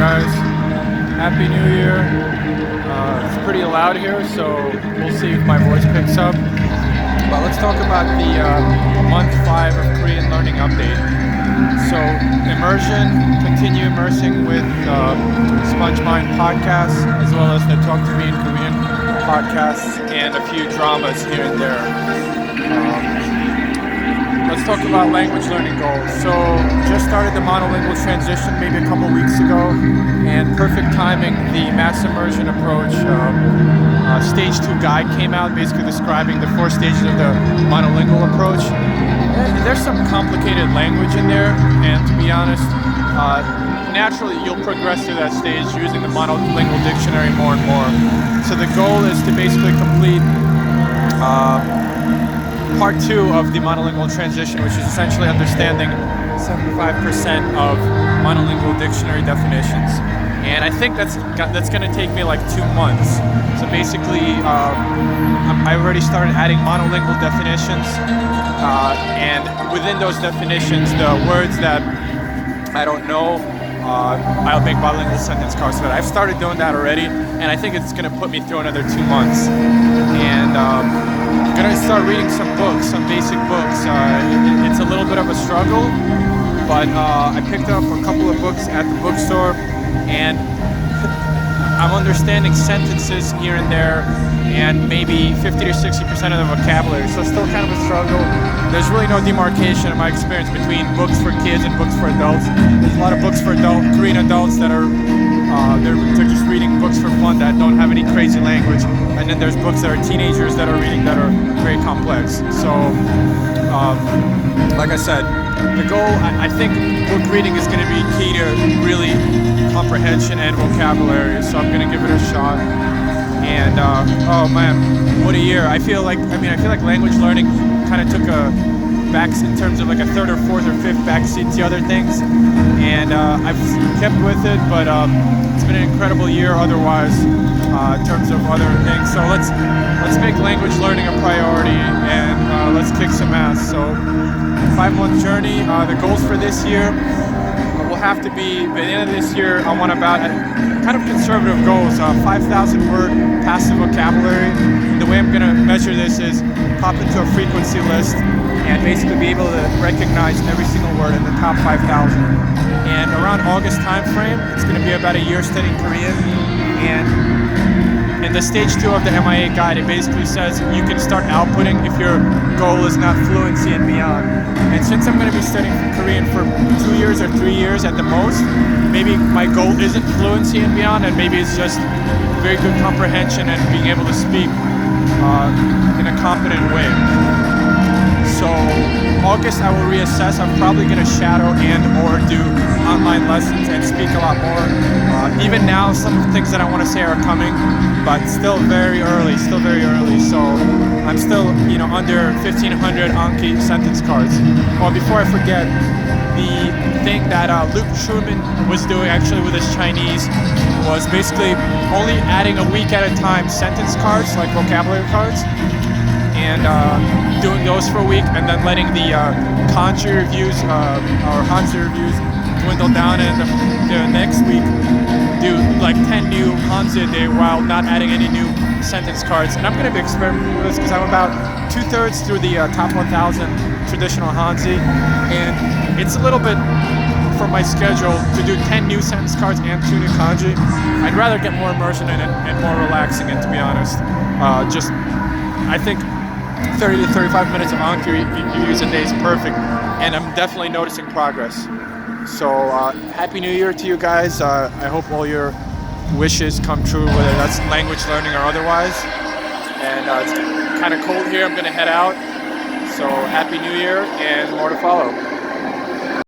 guys. Happy New Year. It's pretty loud here, so we'll see if my voice picks up. But let's talk about the month 5 of Korean Learning Update. So immersion, continue immersing with SpongeMind podcasts, as well as the Talk to Me in Korean podcasts, and a few dramas here and there. Let's talk about language learning goals. So just started the monolingual transition maybe a couple weeks ago, and perfect timing, the mass immersion approach stage 2 guide came out, basically describing the 4 stages of the monolingual approach. There's some complicated language in there, and to be honest, naturally you'll progress through that stage using the monolingual dictionary more and more. So the goal is to basically complete part 2 of the monolingual transition, which is essentially understanding 75% of monolingual dictionary definitions. And I think that's going to take me like 2 months. So basically, I already started adding monolingual definitions, and within those definitions, the words that I don't know, I'll make bilingual sentence cards for that. I've started doing that already, and I think it's going to put me through another 2 months. And I'm going to start reading some books, some basic books. It's a little bit of a struggle, but I picked up a couple of books at the bookstore, and I'm understanding sentences here and there, and maybe 50 to 60% of the vocabulary. So it's still kind of a struggle. There's really no demarcation in my experience between books for kids and books for adults. There's a lot of books for Korean adults that are they're just reading books for fun that don't have any crazy language, and then there's books that are teenagers that are reading that are very complex. So like I said, the goal, I think book reading is going to be key to really comprehension and vocabulary, so I'm going to give it a shot. And oh man, what a year. I feel like language learning kind of took a back in terms of like a 3rd or 4th or 5th backseat to other things, and I've kept with it, but it's been an incredible year otherwise in terms of other things. So let's make language learning a priority, and let's kick some ass. So 5-month journey. The goals for this year will have to be, by the end of this year, I want about kind of conservative goals, 5,000 word passive vocabulary. And the way I'm going to measure this is pop into a frequency list and basically be able to recognize every single word in the top 5,000. And around August time frame, it's going to be about a year studying Korean. And in the stage 2 of the MIA guide, it basically says you can start outputting if your goal is not fluency and beyond. And since I'm going to be studying Korean for 2 years or 3 years at the most, maybe my goal isn't fluency and beyond, and maybe it's just very good comprehension and being able to speak in a competent way. So August I will reassess. I'm probably going to shadow and or do online lessons and speak a lot more. Even now, some of the things that I want to say are coming, but still very early. So I'm still, under 1,500 Anki sentence cards. Well, before I forget, the thing that Luke Truman was doing actually with his Chinese was basically only adding a week at a time sentence cards, like vocabulary cards, and doing those for a week, and then letting the kanji reviews or hanzi reviews dwindle down, and the next week do like 10 new hanzi a day while not adding any new sentence cards. And I'm going to be experimenting with this because I'm about 2/3 through the top 1,000 traditional hanzi, and it's a little bit for my schedule to do 10 new sentence cards and 2 new kanji. I'd rather get more immersion in it and more relaxing in, to be honest. I think 30 to 35 minutes of Anki use a day is perfect, and I'm definitely noticing progress. So Happy New Year to you guys. I hope all your wishes come true, whether that's language learning or otherwise. And it's kind of cold here. I'm going to head out. So Happy New Year, and more to follow.